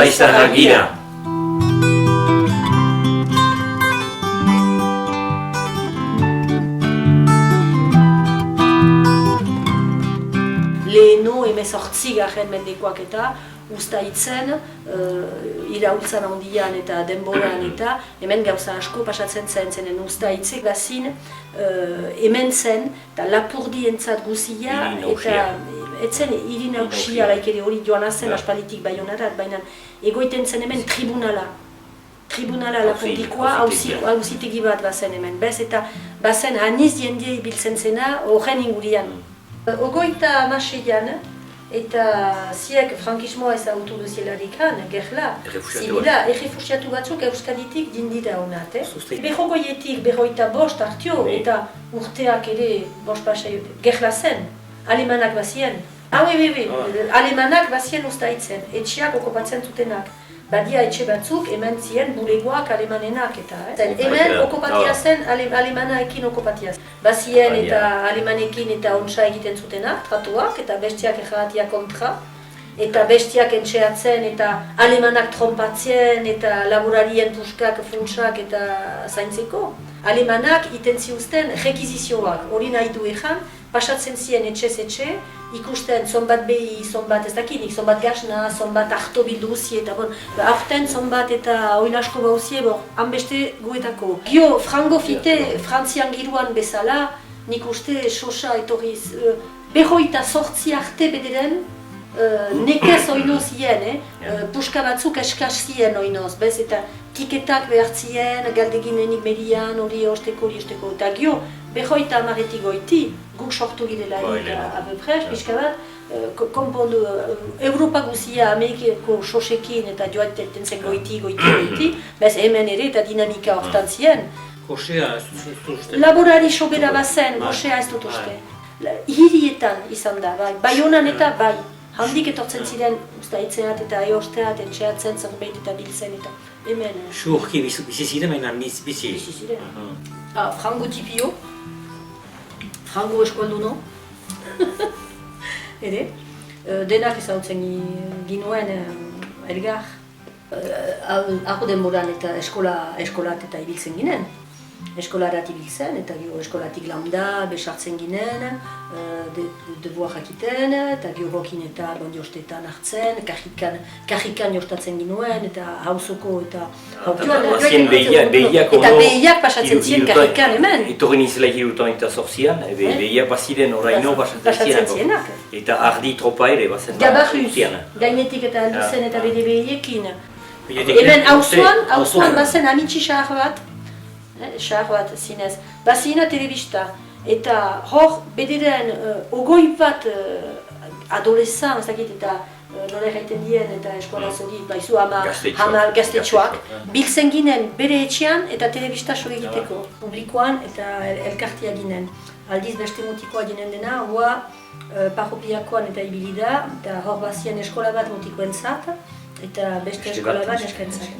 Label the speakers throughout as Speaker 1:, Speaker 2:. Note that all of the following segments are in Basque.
Speaker 1: izanak gira.
Speaker 2: Leheno 18. mendekoak eta ustaitzen, iraultzan handian eta denboran eta hemen gauza asko pasatzen zenen ustaitzek bazin hemen zen eta Lapurdientzat guzia eta etzen hiri nagusia ere hori joan zen aspalditik Baionarat, baina egoiten zen hemen tribunala Lapurdikoa hauzitegi bat bazen hemen, bez eta bazen aniz jendea ibiltzen zena horren ingurian. Ogoita amaseian, eta ziek frankismoa ezagutu duzielarikan, gerla, zibila, errefusiatu batzuk Euskaditik dindira honat. Berrogoietik, berroita bost hartio, eta urteak ere bost pasai, gerla zen, alemanak bazien. Alemanak bazien ustaitzen, etxeak okupatzen zutenak. Badia etxe batzuk hemen ziren bulegoak alemanenak eta hemen okupatia zen alemanaekin okupatia zen. Bazien eta alemanekin eta ontsa egiten zutenak, tratuak eta bestiak erratia kontra. Eta bestiak entxeatzen eta alemanak trompatzen eta laborarien puskak, funtsak eta zaintzeko. Alemanak iten ziuzten rekizizioak, hori nahi du ezan, pasatzen ziren etxez etxe, ikusten zonbat behi, zonbat ez dakinik, zonbat gasna, zonbat harto bilduzi eta aurten zonbat eta oilasko bauzie, hanbeste guetako. Gio, frango fite, frantzian giruan bezala, nik uste sosa etorriz, berroita sortzi arte bederen, nekez oinoz hien, puska batzuk eskaz zien oinoz, bez eta tiketak behar zien, galdeginenik median, hori osteko, eta gio, berroita amaretik goiti, guk sortu girela abeprez, pixka bat, konpondu, Europa guzia Amerikeko sosekin eta joaten zen goiti, bez hemen ere eta dinamika hortan zien.
Speaker 3: Gosea ez dut uste?
Speaker 2: Laborari sobera bazen, gosea ez dut uste. Hirietan izan da, bai, Baionan eta bai. Handik etortzen ziren ustaitzeat eta eosteat, entxeatzen zerbait eta biltzen eta hemen.
Speaker 3: Surki bizi ziren, baina bizi?
Speaker 2: Bizi ziren. Frango tipio, frango eskualduno, ere. Denak ezagutzen ginuen elgar. Arro denboran eta eskolat eta ibiltzen ginen. Eskolarat ibiltzen eta gero eskolatik lambda, besartzen ginen, debuak jakiten, eta gero hokin eta bandiostetan hartzen, karrikan jostatzen ginuen, eta hauzoko eta
Speaker 1: Eta
Speaker 2: behiak pasatzen ziren karrikan hemen.
Speaker 1: Etorri nizela hirutan eta zorzian, behiak baziren oraino pasatzen zirenak. Eta ardi tropa ere bazen.
Speaker 2: Gabarruz, gainetik eta alduzen eta bede behiekin. Hemen hauzuan bazen amitsi xahar bat zinez, bazina telebista, eta hor bederen ogoi bat adolezan, ez dakit eta nola erraiten dien eta eskolaz hori, baizu hama gaztetxoak, biltzen ginen bere etxean eta telebista so egiteko, publikoan eta elkartia ginen. Aldiz beste motikoa ginen dena, hoa parropiakoan eta ibilida, eta hor bazien eskola bat motikoentzat, eta beste eskola bat eskentzat.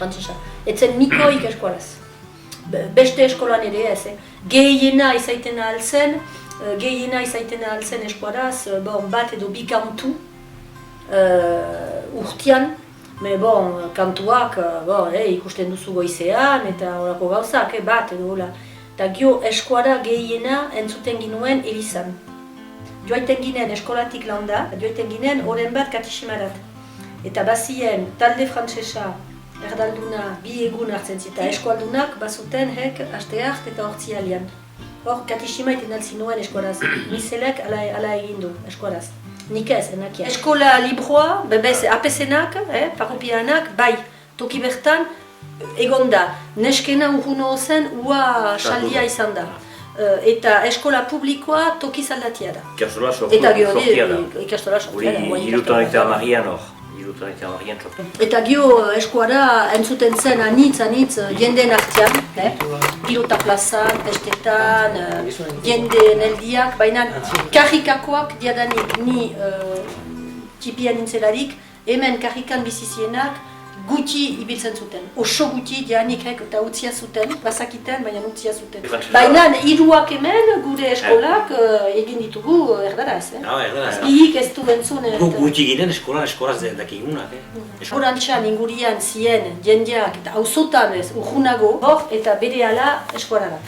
Speaker 2: Frantzesa. Etzen mikoik eskolaz. Beste eskolan ere ez, gehiena izaiten ahaltzen eskuaraz, bat edo bi kantu urtean, kantuak ikusten duzu goizean eta horako gauzak, bat edo hola. Eta gio eskuara gehiena entzuten ginuen elizan. Joaiten ginen eskolatik landa, joaiten ginen oren bat katisimarat. Eta bazien talde frantsesa, erdalduna, bi egun hartzen zita, eskualdunak bazuten asteart eta hortzialian. Hor, katisima iten altzin nuen eskuaraz, nizelek ala egindu eskuaraz. Nik ez, enakia. Eskola libroa, apesenak, parropianak, bai, toki bertan, egonda, neskena urruno zen, ua saldia izan da. Eta eskola publikoa toki zaldatia da.
Speaker 1: Ikastola sortia da.
Speaker 2: Ikastola sortia da.
Speaker 1: Hirutan eta marrian hor.
Speaker 2: Eta gio eskuara entzuten zen anitz jendeen artean, pilota plazan, bestetan, jendeen eldiak, baina karrikakoak diadanik ni txipian nintzelarik, hemen karrikan bizizienak guti ibiltzen zuten. Oso guti Janikek eta utzia zuten, bazakiten, baina utzia zuten.
Speaker 1: Frantsesa.
Speaker 2: Baina hiruak hemen gure eskolak egin ditugu erdaraz.
Speaker 3: Erdaraz.
Speaker 2: Bihik ez du entzun.
Speaker 3: Guti ginen eskolaz dakigunak.
Speaker 2: Eskorantxan ingurian zien jendeak eta auzotan ez urgunago hor eta berehala eskuararat.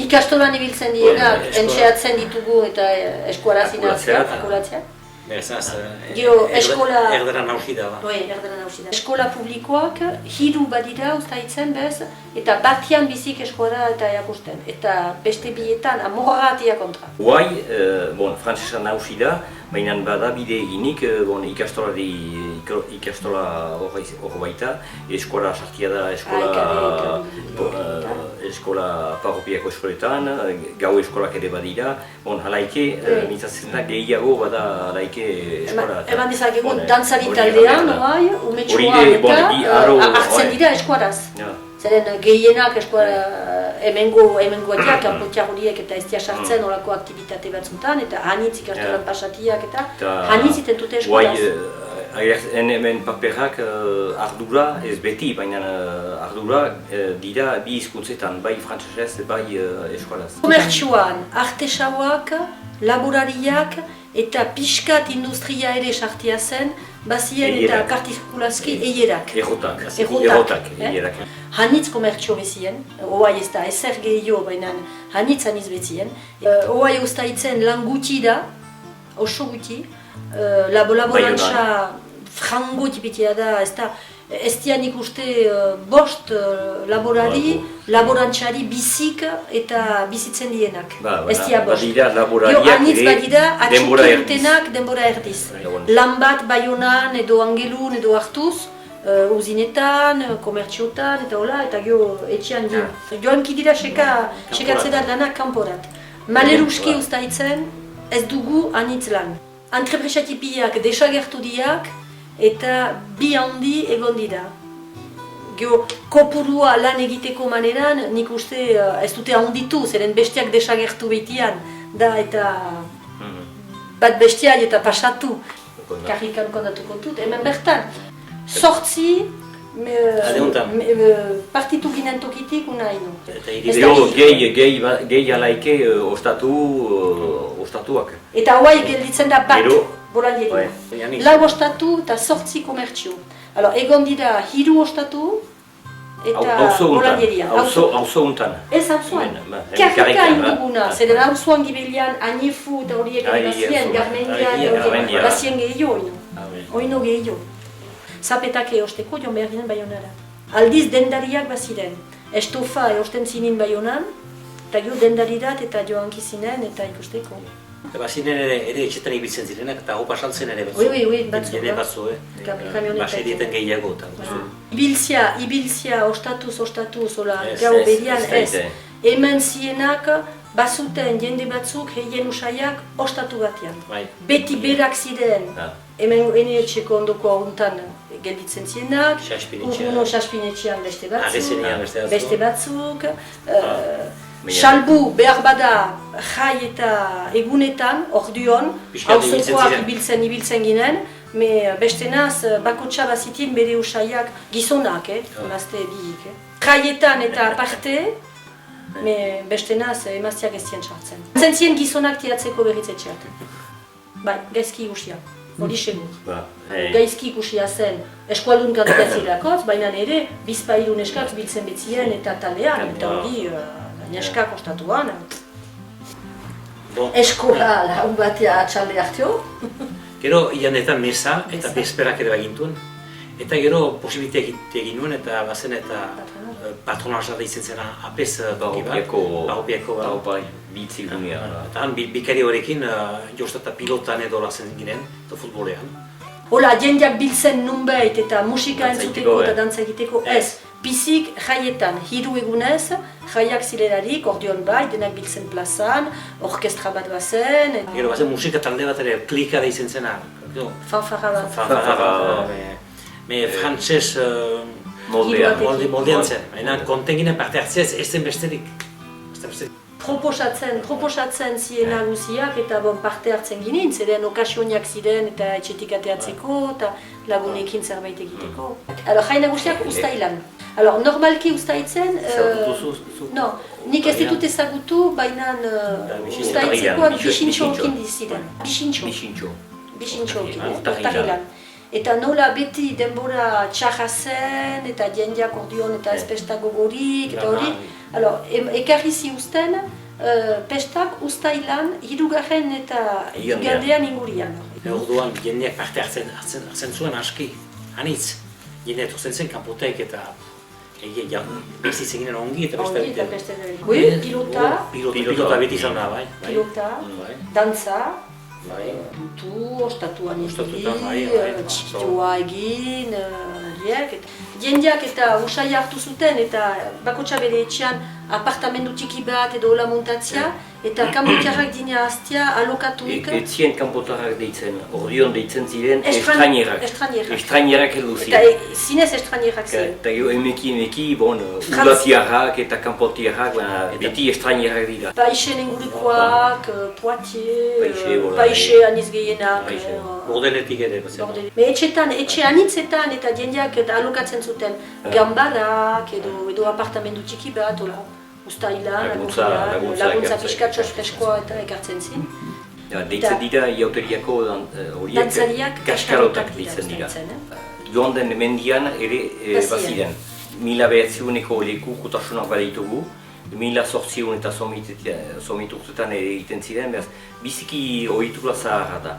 Speaker 2: Ikastolan ibiltzen dienak, entxeatzen ditugu eta eskuara zinatzeak, fakulatzeak.
Speaker 3: Berzaz,
Speaker 2: eskola...
Speaker 3: erdera nausi da.
Speaker 2: Erdera nausi da. Eskola publikoak hiru badira ustaitzen bez, eta batian bizik eskuara eta erakusten. Eta beste bietan amorratia kontra.
Speaker 1: Guai, frantsesa nausi da, baina bada bide eginik, ikastola hor baita, eskola sartia da, eskola parropiako eskoletan, gau eskolak ere badira, halaike, mintzatzen da gehiago bada halaike eskola.
Speaker 2: Eman dezakegu, dantzari taldean, umetxoan eta hartzen dira eskuaraz. Zeren gehienak hemengoatiak, kanpotiak horiek eta ez sartzen olako aktivitate batzutan, eta hanitz ikastolan pasatiak eta hanitz iten dute eskuaraz.
Speaker 1: Hemen paperak ardura ez beti, baina ardura dira bi hizkuntzetan, bai frantsesez, bai eskolaz.
Speaker 2: Komertxoan, artesauak, laborariak eta pixkat industria ere sartia zen, bazien eta partikulazki eierak.
Speaker 1: Errotak.
Speaker 2: Hanitz komertxo bezien, oai ez da ezer gehiago, baina hanitz bezien. Oai ustaitzen lan guti da, oso guti, laborantza frango tipitia da, ez dian ikuste bost laborari, laborantxari bizik eta bizitzen dienak. Ez dia bost. Hanitz badira, atxukirutenak denbora erdiz. Lan bat Baionan edo Angelun edo hartuz, uzinetan, komertxiotan eta hola, eta gero etxean dira. Joan kidira sekatzen da lanak kanporat. Maleruski ustaitzen ez dugu hanitz lan. Entrepresatipiak desagertu diak eta bi handi egon dira. Gero, kopurua lan egiteko maneran, nik uste ez dute handitu, zeren bestiak desagertu behitian, da eta bat bestiak eta pasatu. Karrikan kondatuko dut, hemen bertan. Sortzi, partitu ginen tokitik unai nu.
Speaker 1: Gehi alaike ostatuak.
Speaker 2: Eta hoai gelditzen da bat. Bolandieria. Lau ostatu eta sortzi komertxio. Egon dira hiru ostatu eta bolandieria.
Speaker 1: Auzo untan.
Speaker 2: Ez auzoan. Karrika induguna. Zeren auzoan gibilian anifu eta horiek bazien, garmendia, bazien gehiago. Oino gehiago. Zapetake osteko joan behar ginen Baionara. Aldiz dendariak baziren. Estofa eosten zinin Baionan, eta gero dendarirat eta joanki zinen eta ikusteko.
Speaker 3: Bazinen ere etxetan ibiltzen zirenak eta hau pasaltzen ere batzu.
Speaker 2: Batzu.
Speaker 3: Baserietan gehiago.
Speaker 2: Ibiltzia ostatuz, gau berian ez. Hemen zienak bazuten jende batzuk, heien usaiak, ostatu batean. Beti berak ziren, hemen etxeko ondoko ahuntan gelditzen zienak, urguno Saspinetxean beste batzuk, salbu behar bada jai eta egunetan, orduan, auzokoak ibiltzen ginen, beste naz, bakotxa bazitien bere usaiak gizonak, emazte bihik. Jaietan eta aparte, beste naz, emazteak ez zien sartzen. Zentzien gizonak tiratzeko berritzetxeak. Bai, gaizki ikusia, hori segur. Gaizki ikusia zen eskualdun kandidatzirakoz, baina ere bizpailu neskak biltzen betzien eta talean, eta hori neskak ostatuan. Eskola lagun batea atxalde hartio.
Speaker 3: Gero, ianetan mesa eta bezperak ere bagintuen. Eta gero posibilitatea egin nuen eta bazen eta patronazara izen zena apes Baropiako
Speaker 1: bitzi gunea.
Speaker 3: Eta han bikari horrekin joztata pilotan edo lazen ginen, eta futbolean.
Speaker 2: Hola, jendeak biltzen nunbait eta musika entzuteko eta dantza egiteko ez. Pizik jaietan, hiru egunez, jaiak zilerarik, ordeon bai, denak biltzen plazan, orkestra bat bazen.
Speaker 3: Gero bazen musika talde bat ere klikada izen zena.
Speaker 2: Fanfarra bat.
Speaker 3: Frantzes moldean zen, baina konten ginen parte hartzea ez zen besterik.
Speaker 2: Proposatzen ziena guziak eta parte hartzen ginen, zeren okasioniak ziren eta etxetik ateatzeko eta lagunekin zerbait egiteko. Jaina guziak ustailan. Normalki ustaitzen... No, nik ez ditut ezagutu, baina ustaitzekoak bixintxoekin diziren. Bixintxoekin, urtahilan. Eta nola beti denbora txarra zen, eta jendeak ordion eta ez pesta gogorik, eta hori. Ekarri ziuzten, pestak ustailan, hirugarren eta igandean ingurian.
Speaker 3: Orduan jendeak parte hartzen zuen aski, anitz. Jende etortzen zen kanpotek eta bezitzen ginen ongi eta beste pilota beti izan da, bai.
Speaker 2: Pilota, dantza, ostatuan egin, txitua egin, jendeak eta usai hartu zuten eta bakotxa bere etxean apartamendu txiki bat edo hola montatzea eta kanpotarrak dina hastia alokatuik.
Speaker 1: Etzien kanpotarrak deitzen, ordion deitzen ziren estrainerak. Estrainerak edo ziren.
Speaker 2: Eta zinez estrainerak ziren.
Speaker 1: Eta emeki, ulatiarrak eta kanpotiarrak beti estrainerak dira.
Speaker 2: Paixen ingurikoak, Poitiers, Paixe aniz gehienak.
Speaker 3: Bordenetik ere.
Speaker 2: Etxe anitzetan eta jendeak alokatzen zuten gambarak edo apartamendu txiki bat, ustailan, laguntza piskatxoz freskoa eta ekartzen zin.
Speaker 1: Deitzen dira iauteriako horiek kaskarotak deitzen dira. Joan den mendian ere baziren. 1900-eko leku kutasunak baditugu, 1800 eta somit urtetan ere egiten ziren, biziki ohitura zaharra da.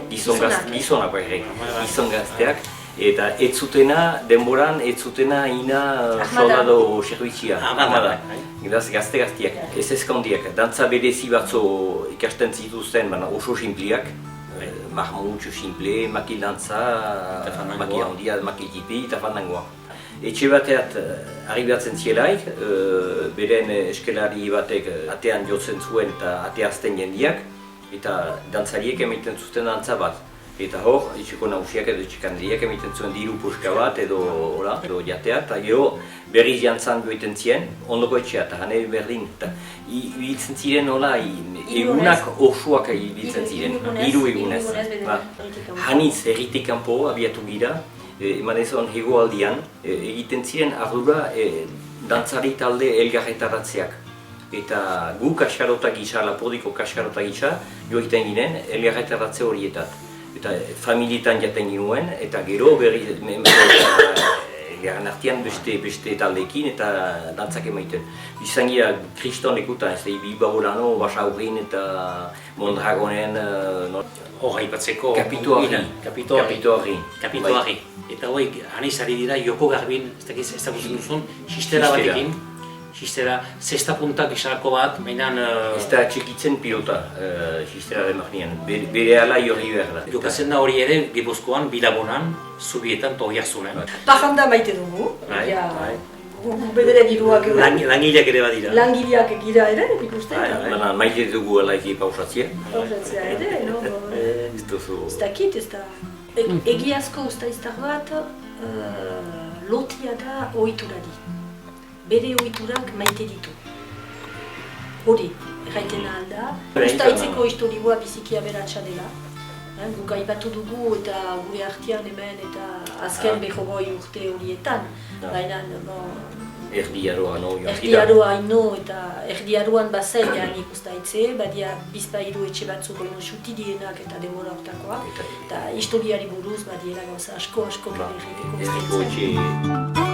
Speaker 1: Gizonak gizon gazteak. Eta ez zutena, denboran, ez zutena ina soldado servizia. Armada. Gazte-gaztiak, ez eskondiak. Dantza berezi batzo ikasten zituzten, oso simpliak. Mahmutxo simple, makil dantza, makil handia, makil tipi eta fandangoa. Etxe bateat arribatzen zielaik, beren eskelari batek atean jotzen zuen eta ateazten jendiak, eta dantzariek emaiten zuten dantza bat. Eta hor, etxeko nausiak edo etxekandriak emiten zuen diru puska bat edo jatea, eta gero berriz jantzan joiten ziren, ondoko etxea, eta hane berdin. Ibiltzen ziren hola, egunak osoak ibiltzen ziren, hiru egunez. Haniz erritik kanpo abiatu gira, eman ezan hegoaldian, egiten ziren ardura dantzari talde elgarretaratzeak. Eta gu kaskarota gisa, Lapordiko kaskarota gisa, joiten ginen elgarretaratze horietat. Eta familietan jaten ginoen, eta gero berri garen artean beste taldeekin eta dantzak emaiten. Izan gira kriston lekutan, ez da Bilbaolano, Basaurin eta Mondragonen...
Speaker 3: Hor haipatzeko...
Speaker 1: Kapitoari.
Speaker 3: Eta hoi, anizari dira, Joko Garbin, ez da guzik duzun, xistera batekin. Xistera, zesta puntak izarako bat, mainan...
Speaker 1: Ez da txekitzen pilota, xistera demarnian, bere ala jorri behar da.
Speaker 3: Jokatzen da hori ere, Gipuzkoan, Bilabonan, Zubietan, Togiarzunen.
Speaker 2: Pajanda maite dugu, bederen iruak ere.
Speaker 3: Langileak ere badira.
Speaker 2: Langileak gira ere, ikusten.
Speaker 1: Maite dugu alaiki pausatzea.
Speaker 2: Pausatzea ere, no? Ez dakit, ez da... Egiazko ustaiztar bat, lotia da ohiturari. Bere ohiturak maite ditu. Hori, erraiten alda. Ustaitzeko historioa biziki aberatsa dela. Guk aipatu dugu eta gure artean hemen eta azken behogoi urte horietan. Baina,
Speaker 1: Erdiaroa no,
Speaker 2: Erdiaroa ino eta Erdiaroan bazen janik ustaitze, badia bizpairu etxe batzuk oino xuti dienak eta demora hortakoa. Eta historiari buruz badiela gauza asko bere egiteko.